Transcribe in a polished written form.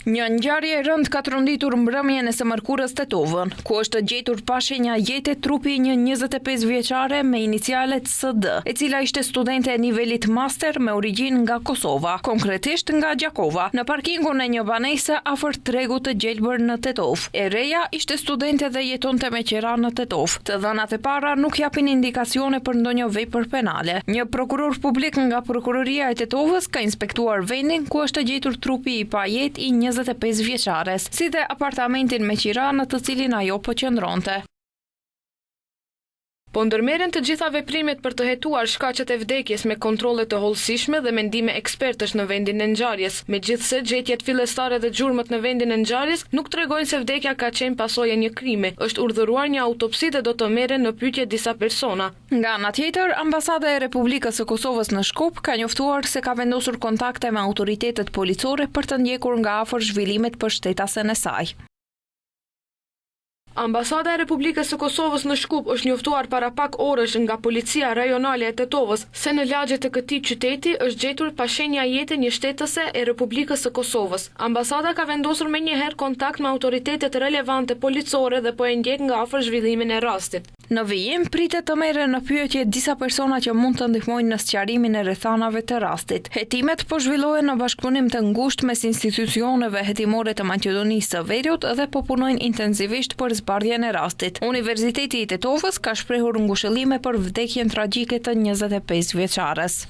Një ngjarje e rëndë ka trondittur mbrëmjen e së mërkurës Tetovën, ku është gjetur pa shenja jete trupi një 25 vjeçare me inicialet SD, e cila ishte studente e nivelit master me origjinë nga Kosova, konkretisht nga Gjakova, në parkingun e një banese afër tregut të Gjelbër në Tetov. E reja ishte studente dhe jetonte me qira në Tetov. Të dhënat e para nuk japin indikacione për ndonjë vepër penale. Një prokuror publik nga prokuroria e Tetovës ka inspektuar vendin ku është gjetur trupi i pajet i 25 vjeçares, si dhe apartamentin me qira në të cilin ajo po qëndronte. Po ndërmerren të gjitha veprimet për të hetuar shkaqet e vdekjes me kontrolle të hollësishme dhe mendime ekspertësh në vendin e ngjarjes. Megjithse gjetjet fillestare dhe gjurmët në vendin e ngjarjes nuk tregojnë se vdekja ka qenë pasojë e një krimi. Është urdhëruar një autopsi dhe do të merren në pyetje disa persona. Nga ana tjetër, Ambasada e Republikës së Kosovës në Shkup ka njoftuar se ka vendosur kontakte me autoritetet policore për të ndjekur nga afër zhvillimet përshtetase në saj. Ambasada e Republikës së Kosovës në Shkup është njoftuar para pak orësh nga Policia Rajonale e Tetovës se në lagje të këtij qyteti është gjetur pa shenja jete një shtetëse e Republikës së Kosovës. Ambasada ka vendosur menjëherë kontakt me autoritetet relevante policore dhe po e ndjek nga afër zhvillimin e rastit. Në vijim pritet të merren në pyetje disa persona që mund të ndihmojnë në sqarimin e rrethanave të rastit. Hetimet po zhvillohen në bashkëpunim të ngushtë mes institucioneve hetimore të Maqedonisë së Veriut dhe po punojnë intensivisht për zbardhjen e rastit. Universiteti i Tetovës ka shprehur ngushëllime për vdekjen tragjike të 25 vjeçares.